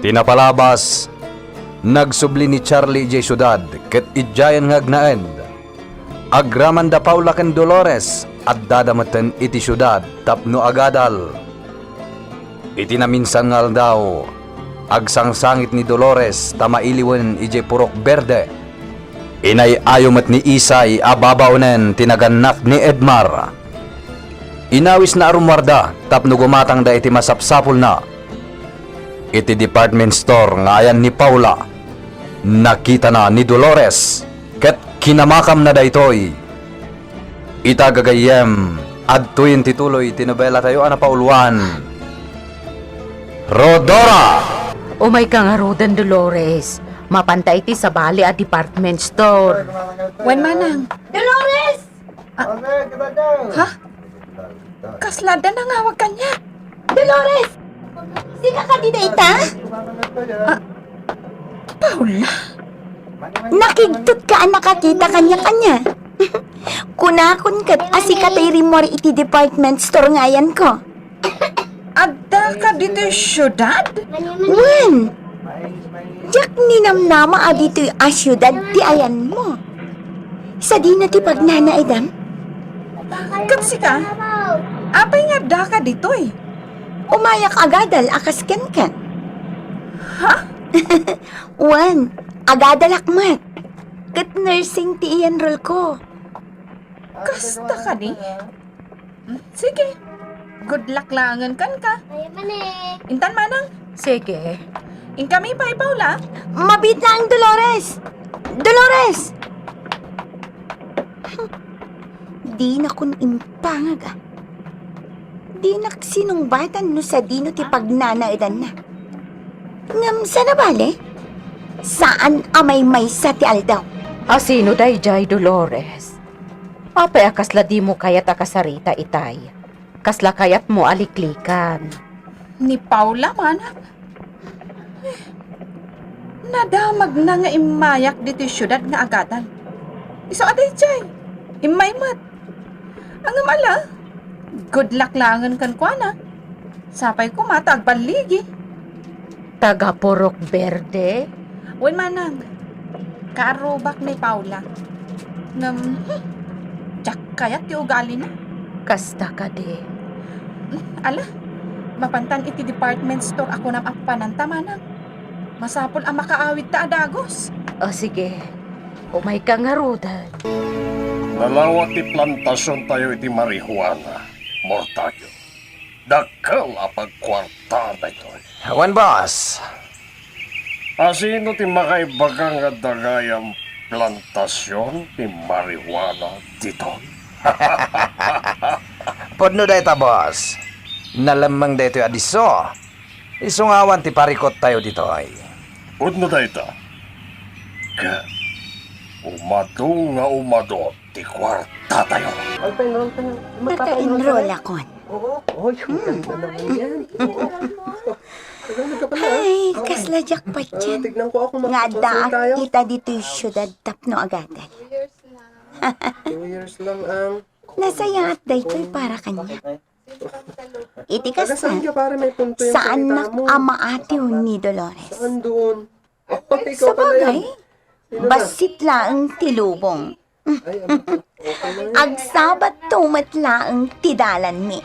Tinapalabas, nagsubli ni Charlie J. Ciudad ket idjayan ngagnaen. Agraman da Paula ken Dolores at dadamatan iti syudad tapno agadal. Iti naminsan ngal daw, agsangsangit ni Dolores tamailiwen ije purok berde. Inay ayumat ni Isay ababaunen tinaganak ni Edmar. Inawis na arumwarda tapno gumatang da iti masapsapul na. Iti department store nga ayan ni Paula. Nakita na ni Dolores ket kinamakam na daytoy. Itagagayem adtuyin tituloy tinobela tayo ana pauluan. Rodora! Umay ka nga Rodan Dolores. Mapantay ti sa bali a department store. Wen manang. Dolores! Ha? Kaslada na nga wag kanya. Dolores! Sika ka di dayta? Paula. Nakigtot ka nakakita kanya-kanya. Kunakon kat asikatay rimor iti department store ngayan ko. Adda ka dito yung syudad? Wen! Diyak ninamnama a dito yung asyudad ti ayan mo. Sa di na ti pagnanaidam? Kapsi ka? Apay nga da ka dito eh. Umayak agadal akas ken-ken. Ha? Wen, agadal akmat. Kat nursing ti i-enroll ko. Kasta ka ni? Sige. Good luck langan kan ka. Intan manang. Sige. In kami pa Paula. Mabit na ang Dolores! Dolores! Di na kun impangag ah. Di na sinumbatan no sa dino ti pagnanaidan na. Ngam sa nabali? Saan amay may sa ti aldaw? Sino day jay Dolores? Apay akasla di mo kayat akasarita itay. Kasla kayat mo aliklikan. Ni Paula manang. Nadamag na nga imayak dito yung syudad nga agadan. Iso aday jay. Imaymat. Ang amala. Good luck langan kan kwa na. Sapay ko mata agbaligi. Taga Purok Berde? Wen manang. Kaarobak ni Paula. Ngam, tsak kayat ti ugali na. Kasta ka di. Ala, mapantan iti department store ako ng apananta manang. Masapol ang makaawit ta adagos. Sige. Umay ka nga Rodan. Nalawat ti plantasyon tayo iti marihuana, Mortayo. Dakkel apagkwarta na ito. Wan boss. Asino ti makaibagang nga dagayang plantasyon ti marihuana dito? Podno dayta boss. Nalamang dayto adiso. Isungawan ti parikot tayo dito ay. Udno dayta. Ka, umado ti kwarta tayo. Naka-enroll ako. Ay, kasla jackpot yan. Tignan ko ako Nga makapagpapasal tayo. daan kita dito yung syudad tapno agadan. 2 years lang ang... Nasaya at daytoy para kanya. Iti Taga saan kasna, ka para may punto yung saan salita mo? nakamaatiw ni Dolores? Saan doon? Oh, ikaw Sa pala bagay, yan. Sino na? basit laang tilubong. Ay, okay na yan. Agsabat tumat laang tidalan mi.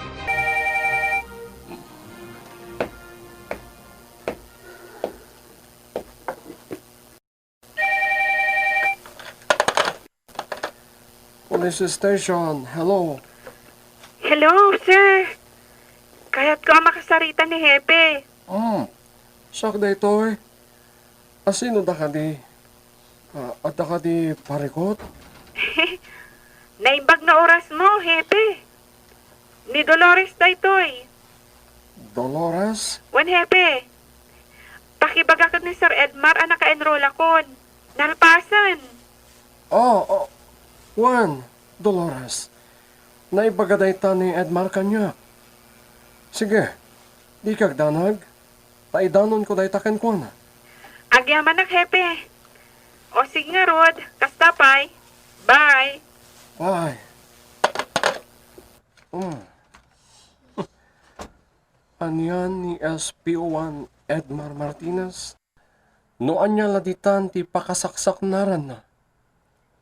Police station, hello. Hello, sir. Kaya't ko ang makasarita ni Hepe. Sak da ito eh. Asino da ka di? At da ka di parikot? Naimbag na oras mo, Hepe. Ni Dolores Daytoy. Dolores? Wan, Hepe. Pakibaga ka ni Sir Edmar ang naka-enroll akon. Nalpasan. Oh. Juan, Dolores. Naibagaday ta ni Edmar kanya. Sige, di kagdanag. Taidanon ko day taken ko na. Agyaman na, Hepe. O sige nga, Rod. Kastapay. Bye. Bye. Anyan ni SPO1 Edmar Martinez. Noan niya laditan ti pakasaksak naran na.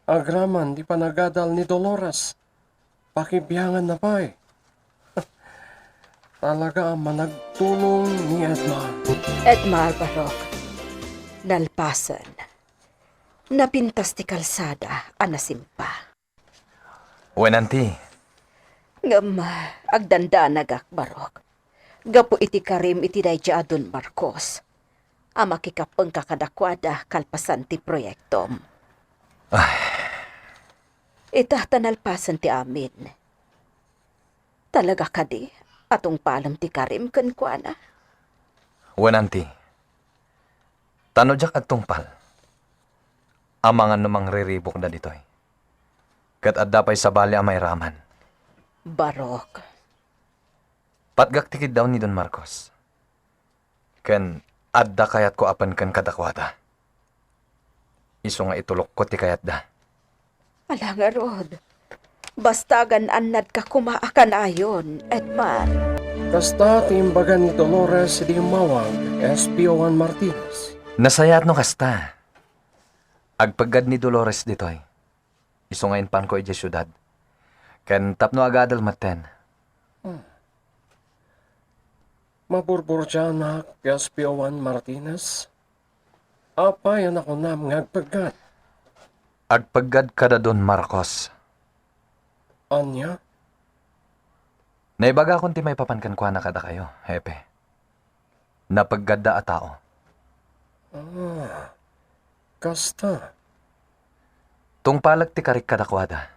Agraman di panagadal ni Dolores. Pakibiyangan na pa eh. Talaga ang managtulong ni Edmar. Edmar Barok, nalpasan. Napintas ti kalsada, anasimpa. Wenanti, Ngam, agdanda nagak Barok. Gapo iti karim iti dayja adun Marcos. Ama kikapeng kakadakwada kalpasan ti proyektom. Itah tanalpasan ti amin. Talaga kadi, atong palam ti karim ken kuana. wenanti. Tanodyak at tungpal. Amangan namang riribok na ditoy. Kat adda pa'y sabali ang may raman. Barok, Patgak tikid daw ni Don Marcos. Ken adda kayat ko apan ken kadakwada. Iso nga itulok ko ti kayat da. ala nga rod. Basta gananad ka kumaakan ayon, Edmar. Kasta ti imbaga ni Dolores di mawag SPO1 Martinez. Nasayat no kasta. Agpagad ni Dolores ditoy. Iso ngayon pan ko iti syudad. Ken tapno agadal maten. Maburbur siya na SPO1 Martinez. Apa yan ako na mga agpagad. Agpagad kada Don Marcos. Anya? Naibaga akong ti may papankan kwa na kada kayo, hepe. Napaggadda a tao. Kasta. Tungpalag ti karik kadakwada.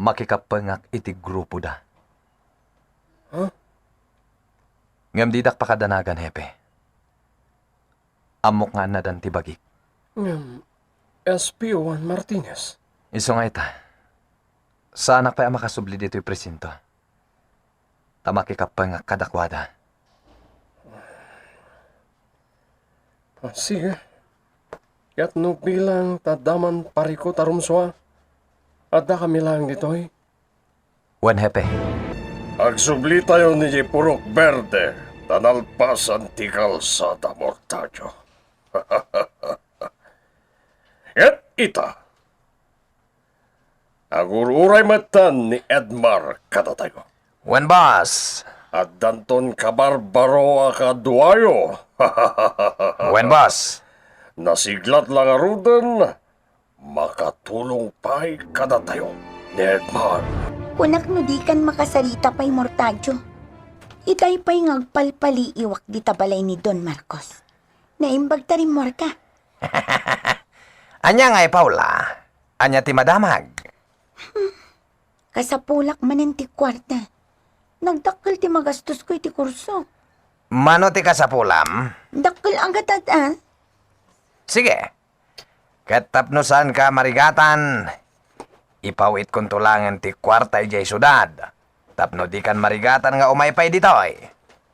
Makikapangak iti grupo da. Huh? Ngam didak pakadanagan, hepe. Amok nga na dan ti bagik. SPO1 Martinez. Iso nga ita. Sa anak pa makasubli dito yung presinto. Tamakikapangak kadakwada. Sige. Kat no bilang tadaman pariko tarumswa. Adda kami lang ditoy. Wan, hepe. Agsubli tayo ni Purok Verde, tanalpasan ti kalsada Mortadio. Et ita. Agururay matan ni Edmar kadatayo. Wan, boss. At danton kabarbaro akaduayo. Wan, boss. Nasiglat lang arudan, makatulong pa'y kadatayo ni Edmar. Kunak no di kan makasarita pa'y Mortadio. Itay pa'y ngagpalpali iwak di tabalay ni Don Marcos. Naimbag ta rin ka. Anya nga Paula. Anya ti madamag. Kasapulak manen ti kwarta. Nagdakkel ti magastos ko iti kurso. Mano ti kasapulam? Dakkel agad at Sige. Katapnusan ka marigatan. Ipawit kong tulangan ti kwarta ijay syudad. Tapno di kan marigatan nga umaypay ditoy.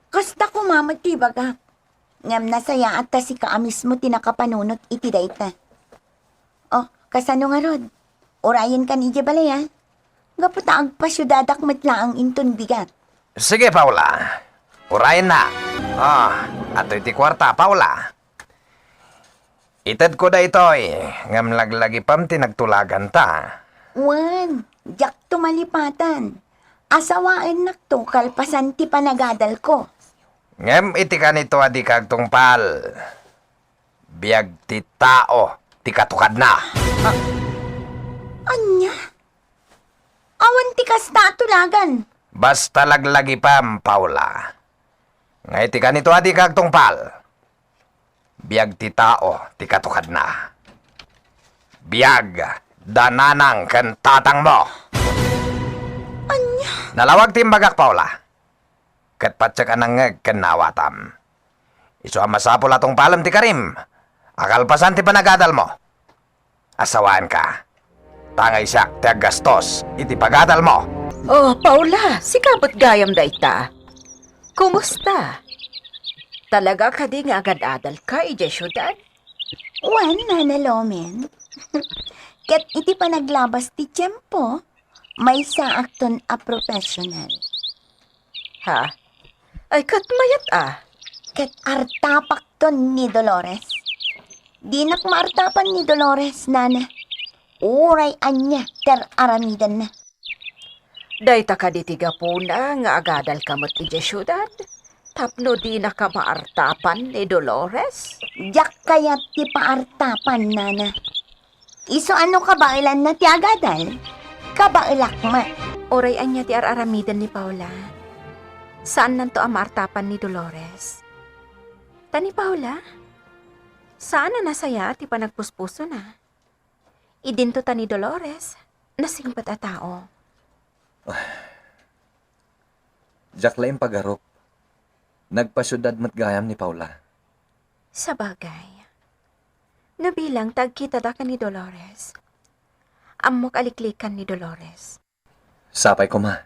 Kasta ko mamad ti baga. Ngam nasaya at ta si kaamis mo tinakapanunot iti dayta. Oh, kasano nga rod? Orayan kan ije balay ha? Gaputa agpasyudadak matlaang inton bigat. Sige, Paula. Urayin na. Ato iti kwarta, Paula. Itad ko da itoy. Ngam laglagi pam tinagtulagan ta. Wan, jak tumalipatan. Asawain nakto kalpasan ti panagadal ko. Ngam iti ka nito adi kagtungpal. Biag ti tao, ti katukad na. Anya? Awan ti kasta tulagan. Basta laglagi pam, Paula. Nga iti ka nito adi kagtungpal. Biag ti tao, ti katukad na. Biag, dananang kan tatang mo. Anya? Nalawag timbagak, Paula. Kat patsak anang ken nawatam. Iso ang masapol atong palam ti karim. Akalpasan ti panagadal mo. Asawaan ka. Tangay siyak ti gastos iti pagadal mo. Oh, Paula, sikabot gayam da ita. Kumusta? Talaga ka di nga agad-adal ka, ije syudad? Wan, nanalomen. Ket iti panaglabas ti tiyempo, may saakton a professional. Ha? Ay, kat mayat ket artapak ton ni Dolores. Di nak maartapan ni Dolores, nana. Uray anya ter aramidan na. Day ta ka di tiga puna nga agadal kamot iti syudad. Tapno di na ka maartapan ni Dolores. Jak kaya ti paartapan, nana. Iso ano kabailan na ti agadal? Kabailak ma. Oray anya ti araramidan ni Paula. Saan nanto ang maartapan ni Dolores? Tani Paula? Saan na nasaya ti panagpuspuso na? Idinto ta ni Dolores, nasingpat a tao. Jak laing pagarop. Nagpasyudad matgayam ni Paula. Sa bagay, nabilang tagkita da ka ni Dolores. Amok aliklikan ni Dolores. Sapay ko ma.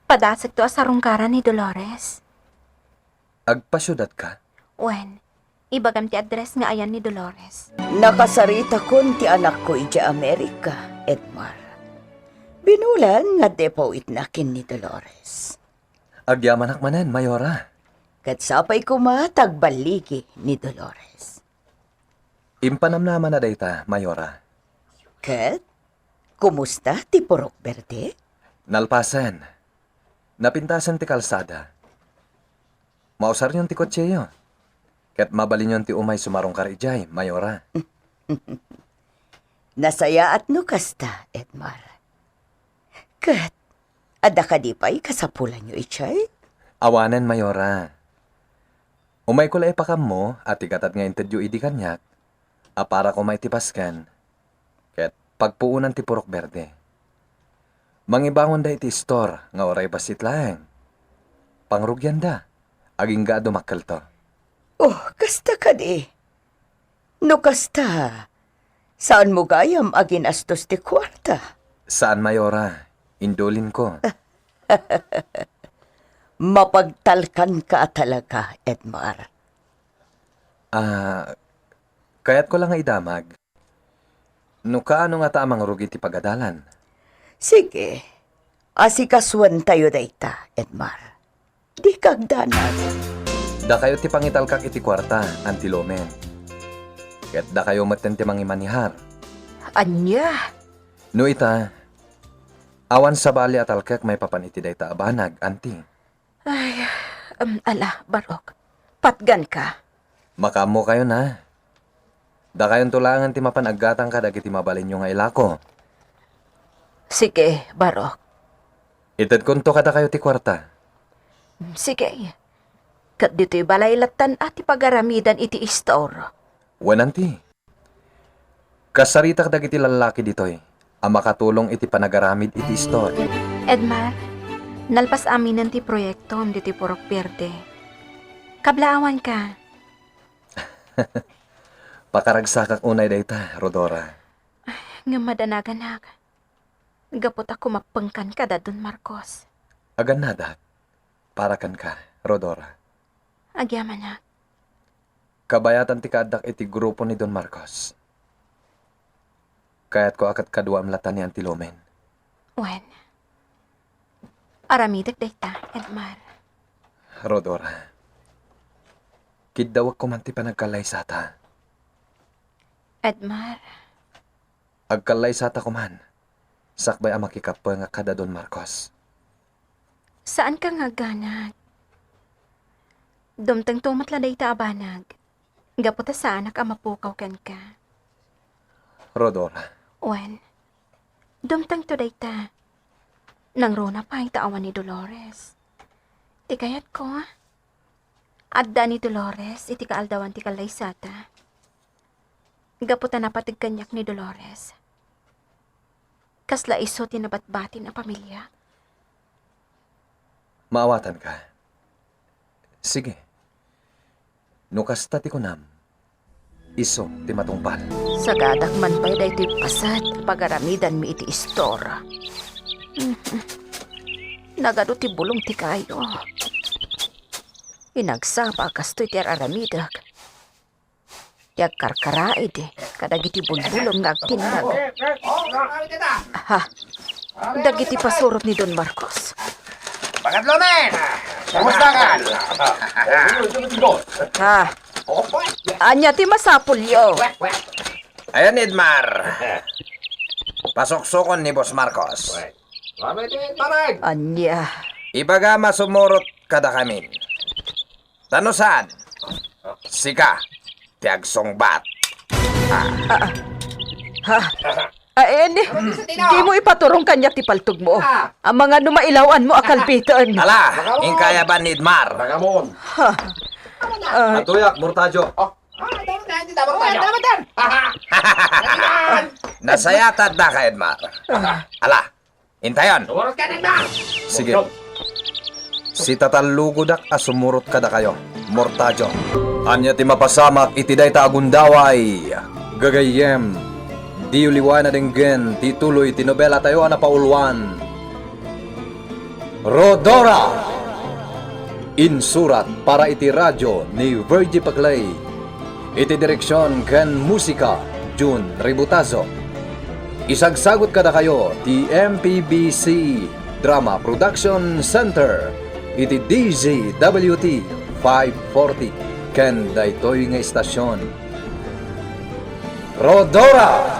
Padasag to asarungkaran ni Dolores. Agpasyudad ka? Wen, ibagam ti address nga ayan ni Dolores. Nakasarita kon ti anak ko iti Amerika, Edmar. Binulan nga depo itnakin ni Dolores. Agyamanak manen, Mayora. Kat sapay ko matagbaligi ni Dolores. Impanam naman na dayta, Mayora. Kat, kumusta ti Purok Verde? Nalpasan. Napintasan ti kalsada. Mausar niyon ti kotseyo. Ket mabalin niyon ti umay sumarong karijay, Mayora. Nasaya at no kasta, Edmar. Kat, ada ka di pa'y kasapulan nyo itchay? Awanen, Mayora. Umay ko la ipakam mo at ikatat nga interview idi kanyak. Para ko may tipaskan. Ket pagpuunan ti Purok Verde. Mangibangon da iti store nga oray basit lang. Pangrugyan da. Aging ga dumakkel to. Oh, kasta ka di. No kasta, saan mo gayam agin astos ti kwarta? Saan, Mayora? Indulin ko. Mapagtalkan ka talaga, Edmar. Kaya't ko lang nga idamag. No kaano nga tamang rugi ti pagadalan? Sige, asikaswan tayo dayta, Edmar. Di kagdanan. Da kayo ti pangitalkak iti kwarta, antilomen. Ket da kayo maten ti mangimanihar. Anya? No ita, awan sa bali at alkak may papan iti dayta abanag, anti. Ay, ala, Barok. Patgan ka. Makamo kayo na. Da kayon tulangan ti mapanaggatang ka dagiti mabalin nyo nga ilako. Sige, Barok. Ited kunto kada kayo ti kwarta. Sige. Kat dito'y balaylatan at ipagaramidan iti store. Wananti. Kasarita dagiti lalaki ditoy. Ang makatulong iti panagaramid iti store. Edmar, nalpas amin ti proyekto diti Purok Verde. Kablaawan ka. Pakaragsakak unay dayta, Rodora. Nga madanaganag. Gapot ako mapengkan ka Don Marcos. Agan nadak. Parakan ka, Rodora. Agyaman na. Kabayatan ti kadak iti grupo ni Don Marcos. Kaya't ko akat kadwa amlatan ni Antilomen. Wen. Aramidag dayta, Edmar. Rodora. Kidawag ko man ti panagkalay sata. Edmar. Agkalay sata ko man. Sakbay ang makikapwa nga kada Don Marcos. Saan ka nga ganag? Dumtang tumatla dayta abanag. Gaputa sa anak ang mapukaw kan ka. Rodora. Wen. Dumtang to dayta. Nang rona pa ang taawan ni Dolores. Di kayat ko, adda ni Dolores, iti kaaldawan ti kalay sata. Gaputa na patigkanyak ni Dolores. Kasla iso tinabatbatin ang pamilya. Maawatan ka. Sige. Nukasta ti kunam. Iso ti matungpal. Sagadak man pa'y da ito'y pasat, pagaramidan mi iti istora. Nagado ti bulong ti kayo. Inagsapa kasto'y ti aramidak. Tiag karkaraid kadagiti bulbulong nga agtinag. Ha, dagiti pasurot ni Don Marcos. Pangatlo, men! Ha? Anya ti masapulyo. Ayan, Edmar. Pasuksukon ni Boss Marcos. Anya. Ibaga masumurot kada kami. Tanusan. Sika. Tiagsong bat. Di mo ipaturong kanya ti paltog mo. Ang mga numailawan mo akalpitan. Ala, ingkaya ba ni Edmar? Atuyak, Murtajo. Nasayatad na ka, Edmar. Ala, intayon. Sige. Si Tatalugudak asumurot kada kayo. Mortajo. Anya ti mapasamak itiday ta agundaway. Gagayem. Di uliwan na dinggen. Tituloy tinobela tayo na pauluan. Rodora. Insurat para iti radyo ni Virgie Paglay. Iti direksyon ken musika June Ributazo. Isagsagot kada kayo ti MPBC Drama Production Center. Iti DZWT 540 ken daytoy nga istasyon. Rodora!